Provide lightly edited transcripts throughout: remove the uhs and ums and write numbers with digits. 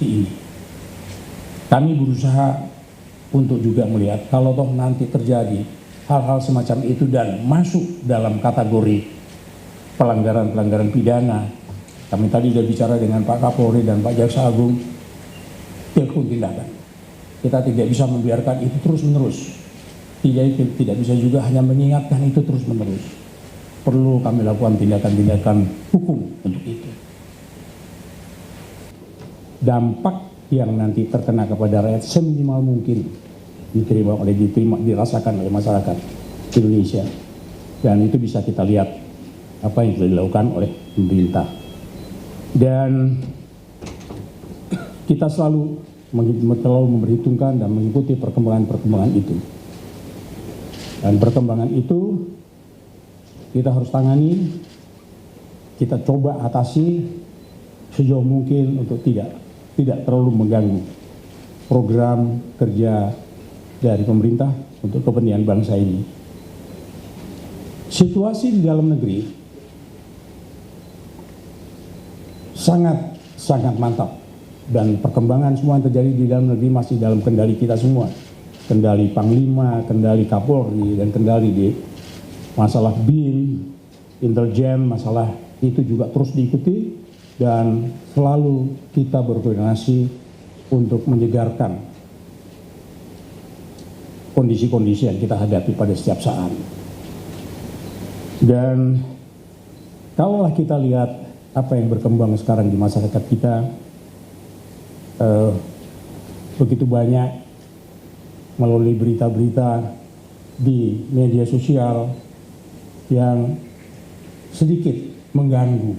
seperti ini. Kami berusaha untuk juga melihat kalau toh nanti terjadi hal-hal semacam itu dan masuk dalam kategori pelanggaran-pelanggaran pidana. Kami tadi sudah bicara dengan Pak Kapolri dan Pak Jaksa Agung, dilakukan tindakan. Kita tidak bisa membiarkan itu terus-menerus. Tidak bisa juga hanya mengingatkan itu terus-menerus. Perlu kami lakukan tindakan-tindakan hukum untuk itu. Dampak yang nanti terkena kepada rakyat seminimal mungkin dirasakan oleh masyarakat Indonesia. Dan itu bisa kita lihat apa yang telah dilakukan oleh pemerintah. Dan kita selalu memperhitungkan dan mengikuti perkembangan-perkembangan itu. Dan perkembangan itu kita harus tangani, kita coba atasi sejauh mungkin untuk tidak terlalu mengganggu program kerja dari pemerintah untuk kepentingan bangsa ini. Situasi di dalam negeri sangat mantap dan perkembangan semua yang terjadi di dalam negeri masih dalam kendali kita semua. Kendali Panglima, kendali Kapolri, dan kendali di masalah BIN, intelijen, masalah itu juga terus diikuti dan selalu kita berkoordinasi untuk menyegarkan kondisi-kondisi yang kita hadapi pada setiap saat. Dan kalaulah kita lihat apa yang berkembang sekarang di masyarakat kita, begitu banyak melalui berita-berita di media sosial yang sedikit mengganggu,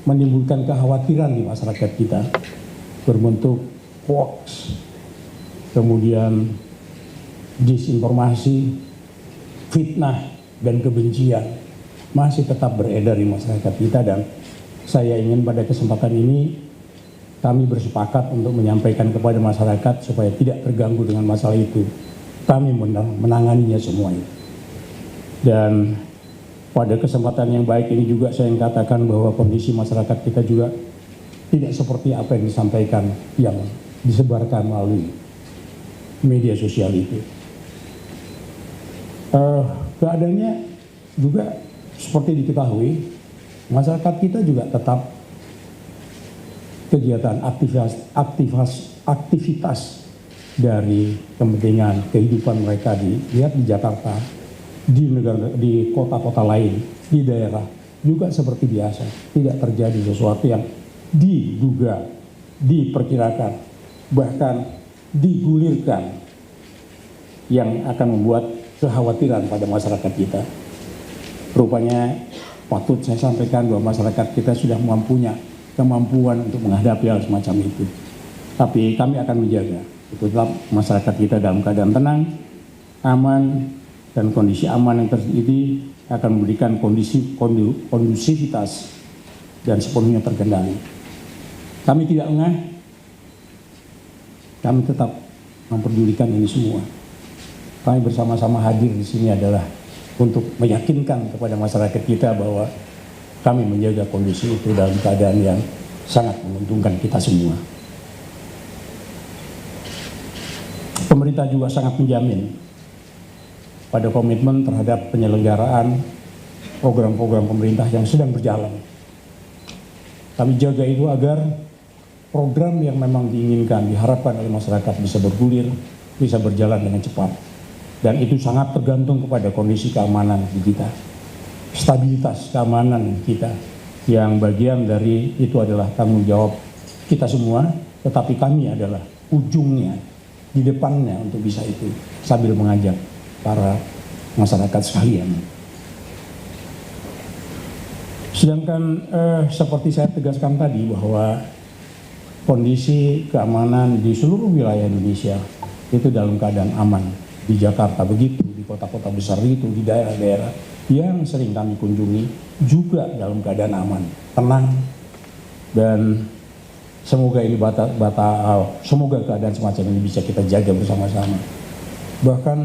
menimbulkan kekhawatiran di masyarakat kita, berbentuk hoax, kemudian disinformasi, fitnah, dan kebencian masih tetap beredar di masyarakat kita. Dan saya ingin pada kesempatan ini kami bersepakat untuk menyampaikan kepada masyarakat supaya tidak terganggu dengan masalah itu. Kami menanganinya semuanya. Dan pada kesempatan yang baik ini juga saya ingin katakan bahwa kondisi masyarakat kita juga tidak seperti apa yang disampaikan, yang disebarkan melalui media sosial itu. Keadaannya juga seperti diketahui, masyarakat kita juga tetap kegiatan aktivitas dari kepentingan kehidupan mereka dilihat di Jakarta, di kota-kota lain, di daerah juga seperti biasa. Tidak terjadi sesuatu yang diduga, diperkirakan, bahkan digulirkan yang akan membuat kekhawatiran pada masyarakat kita. Rupanya patut saya sampaikan bahwa masyarakat kita sudah mempunyai kemampuan untuk menghadapi hal semacam itu. Tapi kami akan menjaga tetap masyarakat kita dalam keadaan tenang, aman, dan kondisi aman yang terjadi akan memberikan kondisi kondusivitas dan sepenuhnya terkendali. Kami tidak lengah, kami tetap memperdulikan ini semua. Kami bersama-sama hadir di sini adalah untuk meyakinkan kepada masyarakat kita bahwa kami menjaga kondisi itu dalam keadaan yang sangat menguntungkan kita semua. Pemerintah juga sangat menjamin pada komitmen terhadap penyelenggaraan program-program pemerintah yang sedang berjalan. Kami jaga itu agar program yang memang diinginkan, diharapkan oleh masyarakat bisa bergulir, bisa berjalan dengan cepat. Dan itu sangat tergantung kepada kondisi keamanan di kita. Stabilitas keamanan kita, yang bagian dari itu adalah tanggung jawab kita semua, tetapi kami adalah ujungnya, di depannya untuk bisa itu, sambil mengajak para masyarakat sekalian. Sedangkan seperti saya tegaskan tadi bahwa kondisi keamanan di seluruh wilayah Indonesia itu dalam keadaan aman. Di Jakarta begitu, di kota-kota besar itu, di daerah-daerah yang sering kami kunjungi juga dalam keadaan aman, tenang, dan semoga ini semoga keadaan semacam ini bisa kita jaga bersama-sama. Bahkan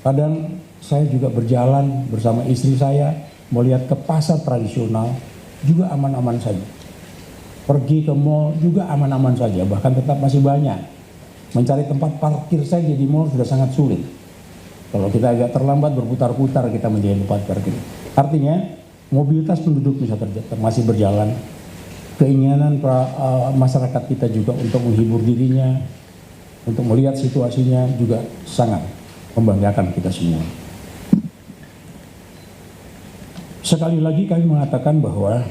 kadang saya juga berjalan bersama istri saya melihat ke pasar tradisional juga aman-aman saja. pergi ke mall juga aman-aman saja, bahkan tetap masih banyak. Mencari tempat parkir saja di mall sudah sangat sulit. Kalau kita agak terlambat berputar-putar kita mencari tempat parkir. Artinya mobilitas penduduk masih berjalan. Keinginan masyarakat kita juga untuk menghibur dirinya, untuk melihat situasinya juga sangat membanggakan kita semua. Sekali lagi kami mengatakan bahwa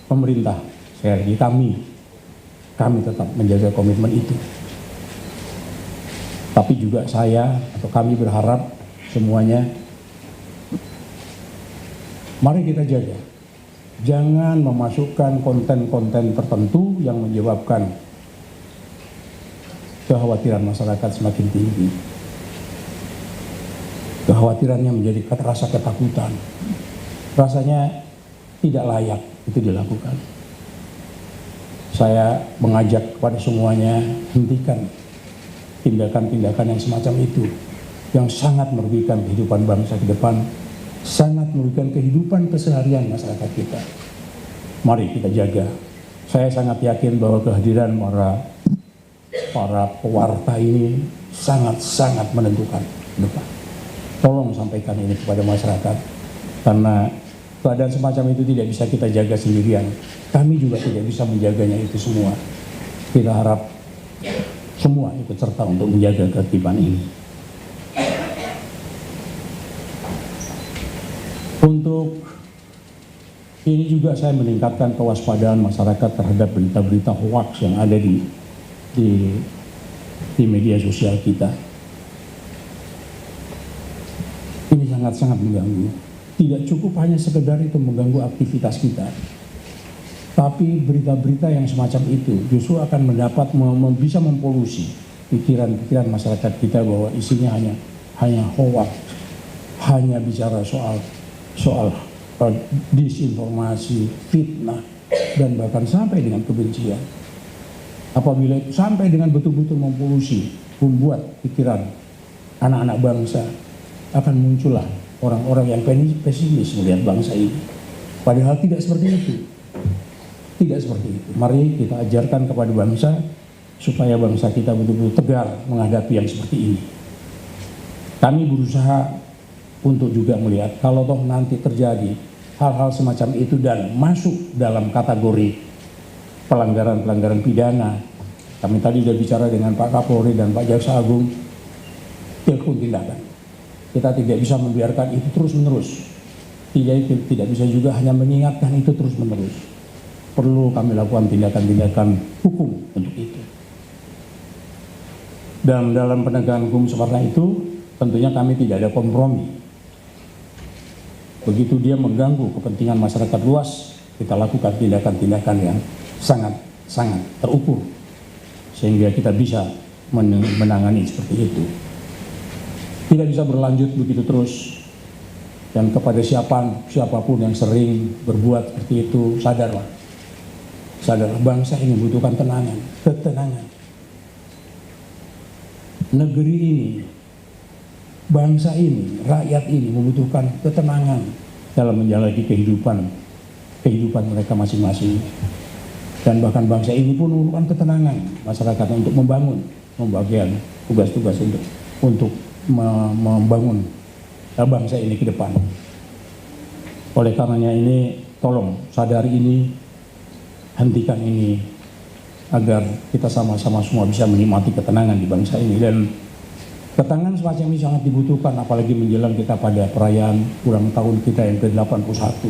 pemerintah, sekali lagi kami tetap menjaga komitmen itu. Tapi juga saya atau kami berharap semuanya, mari kita jaga. Jangan memasukkan konten-konten tertentu yang menyebabkan kekhawatiran masyarakat semakin tinggi. Kekhawatirannya menjadi rasa ketakutan. Rasanya tidak layak itu dilakukan. Saya mengajak kepada semuanya, hentikan tindakan-tindakan yang semacam itu, yang sangat merugikan kehidupan bangsa ke depan, sangat merugikan kehidupan keseharian masyarakat kita. Mari kita jaga. Saya sangat yakin bahwa kehadiran para pewarta ini sangat-sangat menentukan ke depan. Tolong sampaikan ini kepada masyarakat, karena keadaan semacam itu tidak bisa kita jaga sendirian. Kami juga tidak bisa menjaganya itu semua. Kita harap semua ikut serta untuk menjaga ketertiban ini. Untuk ini juga saya meningkatkan kewaspadaan masyarakat terhadap berita-berita hoax yang ada di media sosial kita. Ini sangat-sangat mengganggu. Tidak cukup hanya sekedar itu mengganggu aktivitas kita, tapi berita-berita yang semacam itu justru akan bisa mempolusi pikiran-pikiran masyarakat kita bahwa isinya hanya hoax, hanya bicara soal disinformasi, fitnah, dan bahkan sampai dengan kebencian. Apabila itu sampai dengan betul-betul mempolusi, membuat pikiran anak-anak bangsa, akan muncullah orang-orang yang pesimis melihat bangsa ini. Padahal tidak seperti itu. Tidak seperti itu. Mari kita ajarkan kepada bangsa supaya bangsa kita betul-betul tegar menghadapi yang seperti ini. Kami berusaha untuk juga melihat kalau toh nanti terjadi hal-hal semacam itu dan masuk dalam kategori pelanggaran-pelanggaran pidana. Kami tadi sudah bicara dengan Pak Kapolri dan Pak Jaksa Agung, dilakukan tindakan. Kita tidak bisa membiarkan itu terus-menerus. Tidak bisa juga hanya mengingatkan itu terus-menerus. Perlu kami lakukan tindakan-tindakan hukum untuk itu. Dan dalam penegakan hukum seperti itu, tentunya kami tidak ada kompromi. Begitu dia mengganggu kepentingan masyarakat luas, kita lakukan tindakan-tindakan yang sangat-sangat terukur. Sehingga kita bisa menangani seperti itu. Tidak bisa berlanjut begitu terus. Dan kepada siapapun yang sering berbuat seperti itu, sadarlah bangsa ini membutuhkan ketenangan. Negeri ini, bangsa ini, rakyat ini membutuhkan ketenangan dalam menjalani kehidupan mereka masing-masing. Dan bahkan bangsa ini pun membutuhkan ketenangan masyarakat untuk membagikan tugas-tugas untuk membangun bangsa ini ke depan. Oleh karenanya ini, tolong sadari ini, hentikan ini, agar kita sama-sama semua bisa menikmati ketenangan di bangsa ini. Dan ketenangan semacam ini sangat dibutuhkan, apalagi menjelang kita pada perayaan ulang tahun kita yang ke-81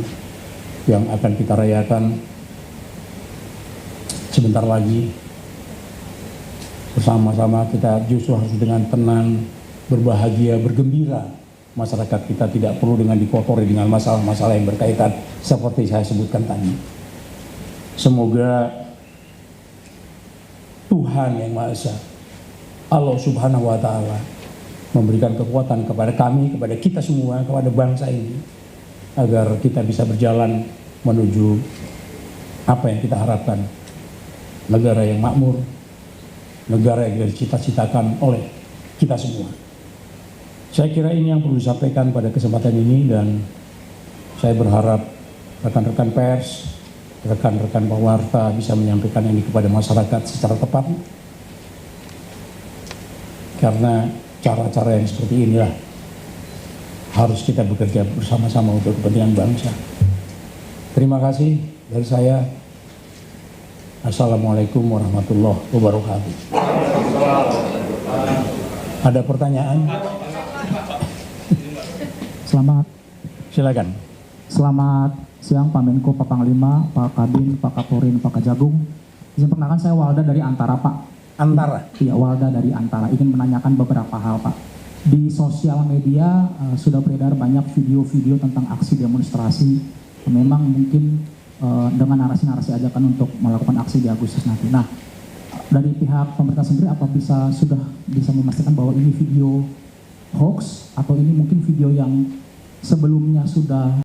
yang akan kita rayakan sebentar lagi. Bersama-sama kita justru harus dengan tenang, berbahagia, bergembira. Masyarakat kita tidak perlu dengan dikotori dengan masalah-masalah yang berkaitan seperti saya sebutkan tadi. Semoga Tuhan yang Maha Esa, Allah Subhanahu wa Ta'ala, memberikan kekuatan kepada kami, kepada kita semua, kepada bangsa ini, agar kita bisa berjalan menuju apa yang kita harapkan. Negara yang makmur, negara yang dicita-citakan oleh kita semua. Saya kira ini yang perlu disampaikan pada kesempatan ini, dan saya berharap rekan-rekan pers, rekan-rekan pewarta bisa menyampaikan ini kepada masyarakat secara tepat. Karena cara-cara yang seperti inilah harus kita bekerja bersama-sama untuk kepentingan bangsa. Terima kasih dari saya. Assalamualaikum warahmatullahi wabarakatuh. Ada pertanyaan? Selamat. Silakan. Selamat siang Pak Menko, Pak Panglima, Pak Kabin, Pak Kapolri, Pak Kajagung. Izin perkenalkan, saya Walda dari Antara, Pak. Antara? Iya, Walda dari Antara. Ingin menanyakan beberapa hal, Pak. Di sosial media sudah beredar banyak video-video tentang aksi demonstrasi. Memang mungkin dengan narasi-narasi ajakan untuk melakukan aksi di Agustus nanti. Nah, dari pihak pemerintah sendiri apa sudah bisa memastikan bahwa ini video hoax atau ini mungkin video yang sebelumnya sudah